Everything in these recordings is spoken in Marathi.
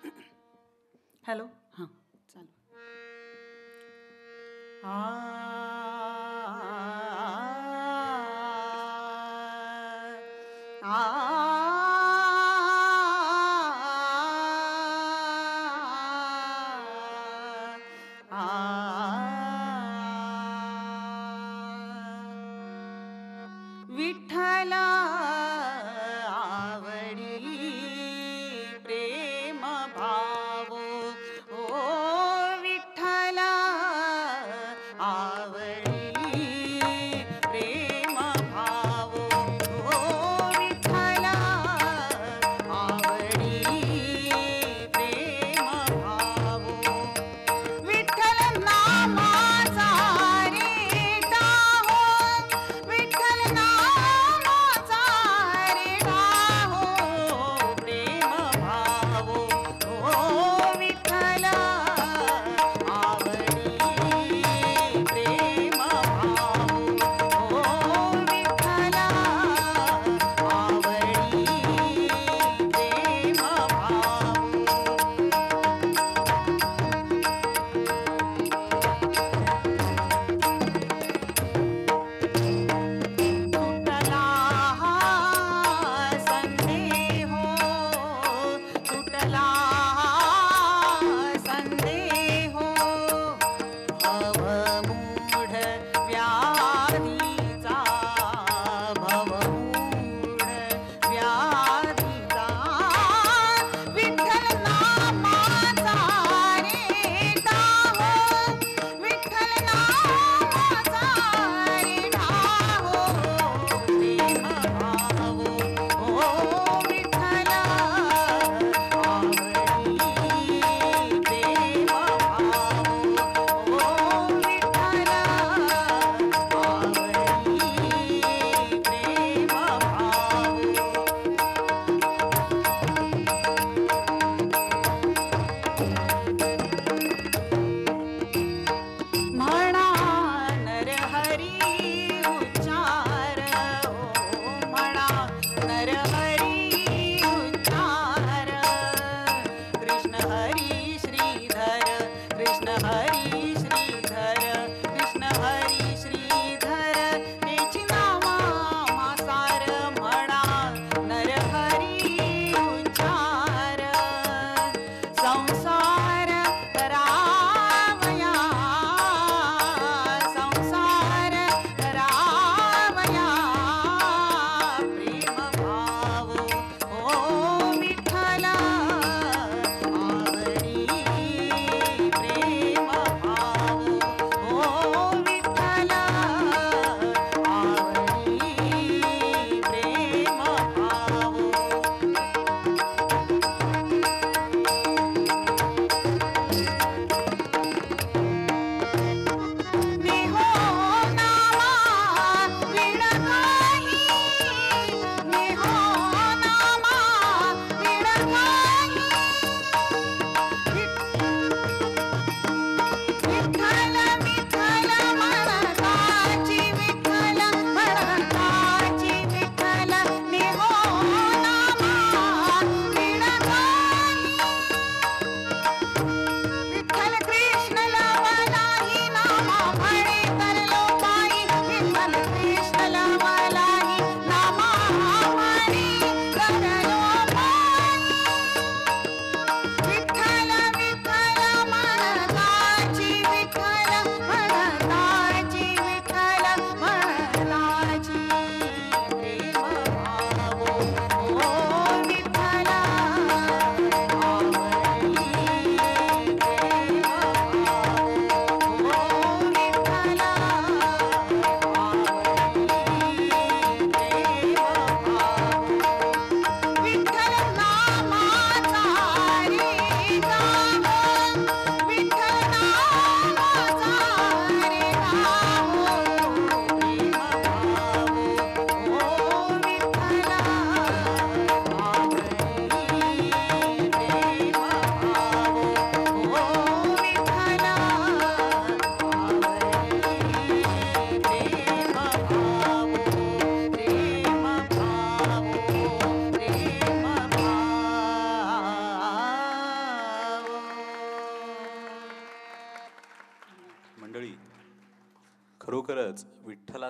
हॅलो, हां चालू. विठ्ठला आवडी प्रेम भाव, ओ विठ्ठला आवडी प्रेम भाव, ओ विठ्ठला आवडी प्रेम भाव. विठ्ठल नामाचा रेटा हो, विठ्ठल नामाचा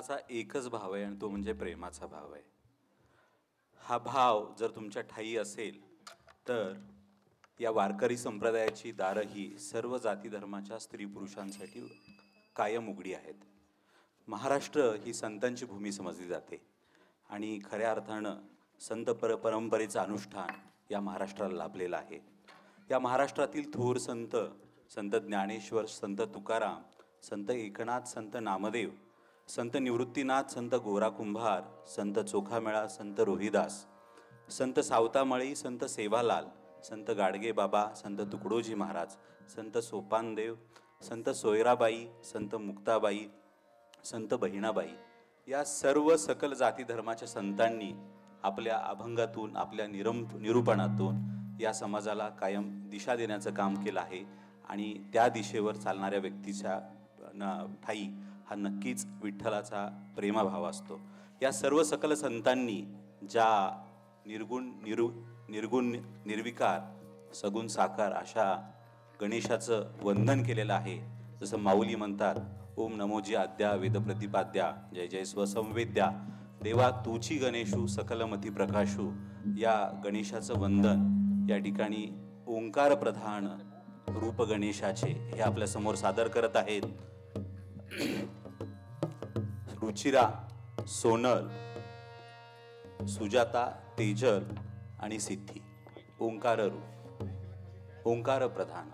विठ्ठलाचा एकच भाव आहे आणि तो म्हणजे प्रेमाचा भाव आहे. हा भाव जर तुमच्या ठायी असेल तर या वारकरी संप्रदायाची दारं ही सर्व जाती धर्माच्या स्त्री पुरुषांसाठी कायम उघडी आहेत. महाराष्ट्र ही संतांची भूमी समजली जाते आणि खऱ्या अर्थानं संत परंपरेचं अनुष्ठान या महाराष्ट्राला लाभलेलं आहे. या महाराष्ट्रातील थोर संत, संत ज्ञानेश्वर, संत तुकाराम, संत एकनाथ, संत नामदेव, संत निवृत्तीनाथ, संत गोरा कुंभार, संत चोखामेळा, संत रोहिदास, संत सावतामळी, संत सेवालाल, संत गाडगे बाबा, संत तुकडोजी महाराज, संत सोपानदेव, संत सोयराबाई, संत मुक्ताबाई, संत बहिणाबाई या सर्व सकल जाती धर्माच्या संतांनी आपल्या अभंगातून, आपल्या निरूपणातून या समाजाला कायम दिशा देण्याचं काम केलं आहे. आणि त्या दिशेवर चालणाऱ्या व्यक्तीच्या ठायी हा नक्कीच विठ्ठलाचा प्रेमभाव असतो. या सर्व सकल संतांनी ज्या निर्गुण निर्विकार सगुण साकार अशा गणेशाचं वंदन केलेलं आहे. जसं माऊली म्हणतात, ओम नमोजी आद्या वेद प्रतिपाद्या जय जय स्वसंवेद्या देवा तूची गणेशू सकलमती प्रकाशू. या गणेशाचं वंदन या ठिकाणी ओंकार प्रधान रूप गणेशाचे हे आपल्या समोर सादर करत आहेत रुचिरा, सोनल, सुजाता, तेजल आणि सिद्धी. ओंकार रूप, ओंकार प्रधान.